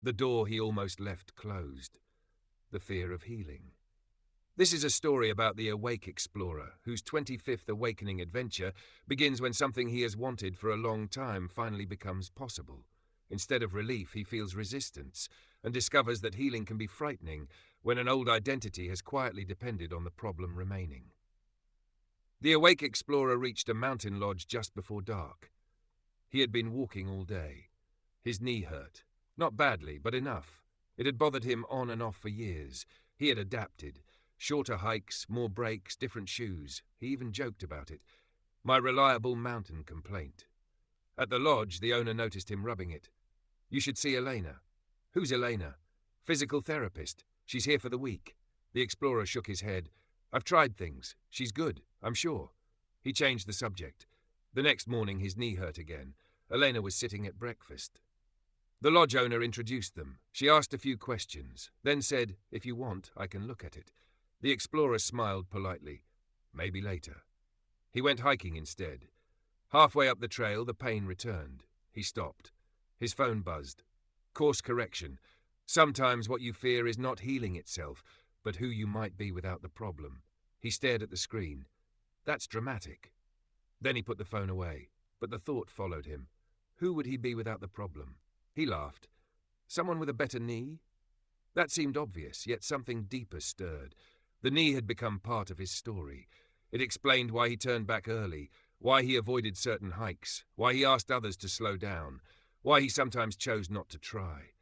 The door he almost left closed. The fear of healing. This is a story about the awake explorer, whose 25th awakening adventure begins when something he has wanted for a long time finally becomes possible. Instead of relief, he feels resistance, and discovers that healing can be frightening when an old identity has quietly depended on the problem remaining. The awake explorer reached a mountain lodge just before dark. He had been walking all day. His knee hurt. Not badly, but enough. It had bothered him on and off for years. He had adapted. Shorter hikes, more breaks, different shoes. He even joked about it. My reliable mountain complaint. At the lodge, the owner noticed him rubbing it. You should see Elena. Who's Elena? Physical therapist. She's here for the week. The explorer shook his head. I've tried things. She's good, I'm sure. He changed the subject. The next morning, his knee hurt again. Elena was sitting at breakfast. The lodge owner introduced them. She asked a few questions, then said, if you want, I can look at it. The explorer smiled politely. Maybe later. He went hiking instead. Halfway up the trail, the pain returned. He stopped. His phone buzzed. Course correction. Sometimes what you fear is not healing itself, but who you might be without the problem. He stared at the screen. That's dramatic. Then he put the phone away, but the thought followed him. Who would he be without the problem? He laughed. Someone with a better knee? That seemed obvious, yet something deeper stirred. The knee had become part of his story. It explained why he turned back early, why he avoided certain hikes, why he asked others to slow down, why he sometimes chose not to try.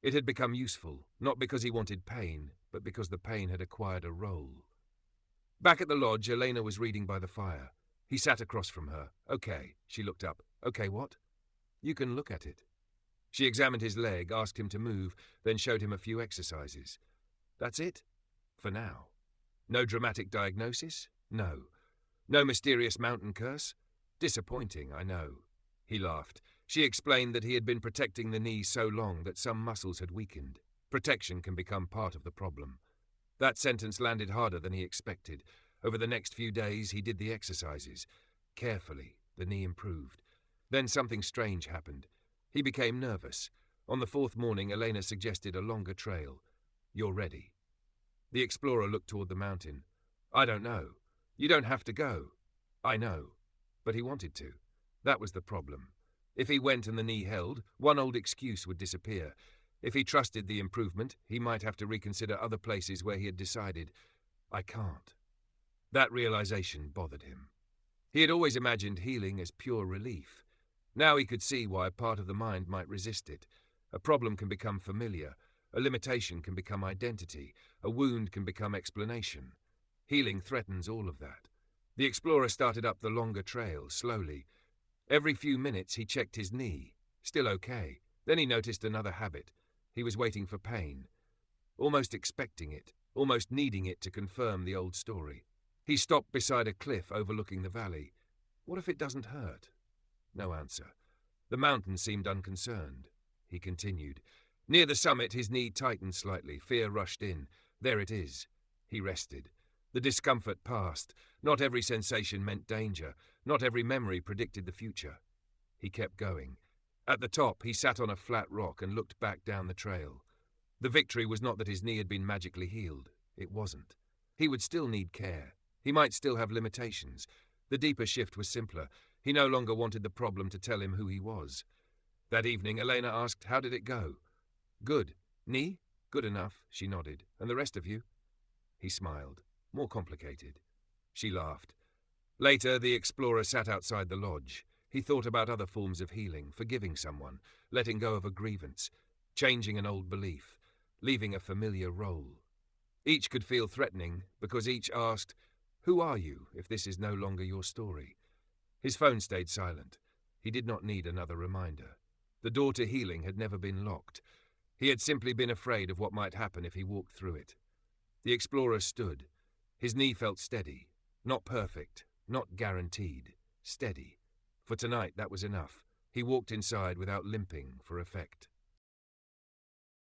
It had become useful, not because he wanted pain, but because the pain had acquired a role. Back at the lodge, Elena was reading by the fire. He sat across from her. Okay, she looked up. Okay, what? You can look at it. She examined his leg, asked him to move, then showed him a few exercises. That's it? For now. No dramatic diagnosis? No. No mysterious mountain curse? Disappointing, I know. He laughed. She explained that he had been protecting the knee so long that some muscles had weakened. Protection can become part of the problem. That sentence landed harder than he expected. Over the next few days, he did the exercises. Carefully, the knee improved. Then something strange happened. He became nervous. On the fourth morning, Elena suggested a longer trail. You're ready. The explorer looked toward the mountain. I don't know. You don't have to go. I know. But he wanted to. That was the problem. If he went and the knee held, one old excuse would disappear. If he trusted the improvement, he might have to reconsider other places where he had decided, I can't. That realization bothered him. He had always imagined healing as pure relief. Now he could see why a part of the mind might resist it. A problem can become familiar. A limitation can become identity. A wound can become explanation. Healing threatens all of that. The explorer started up the longer trail, slowly. Every few minutes he checked his knee. Still okay. Then he noticed another habit. He was waiting for pain. Almost expecting it. Almost needing it to confirm the old story. He stopped beside a cliff overlooking the valley. What if it doesn't hurt? No answer. The mountain seemed unconcerned. He continued. Near the summit, his knee tightened slightly. Fear rushed in. There it is. He rested. The discomfort passed. Not every sensation meant danger. Not every memory predicted the future. He kept going. At the top, he sat on a flat rock and looked back down the trail. The victory was not that his knee had been magically healed. It wasn't. He would still need care. He might still have limitations. The deeper shift was simpler. He no longer wanted the problem to tell him who he was. That evening, Elena asked, how did it go? Good. Knee? Good enough, she nodded. And the rest of you? He smiled. More complicated. She laughed. Later, the explorer sat outside the lodge. He thought about other forms of healing, forgiving someone, letting go of a grievance, changing an old belief, leaving a familiar role. Each could feel threatening because each asked, who are you if this is no longer your story? His phone stayed silent. He did not need another reminder. The door to healing had never been locked. He had simply been afraid of what might happen if he walked through it. The explorer stood. His knee felt steady. Not perfect, not guaranteed. Steady. For tonight, that was enough. He walked inside without limping for effect.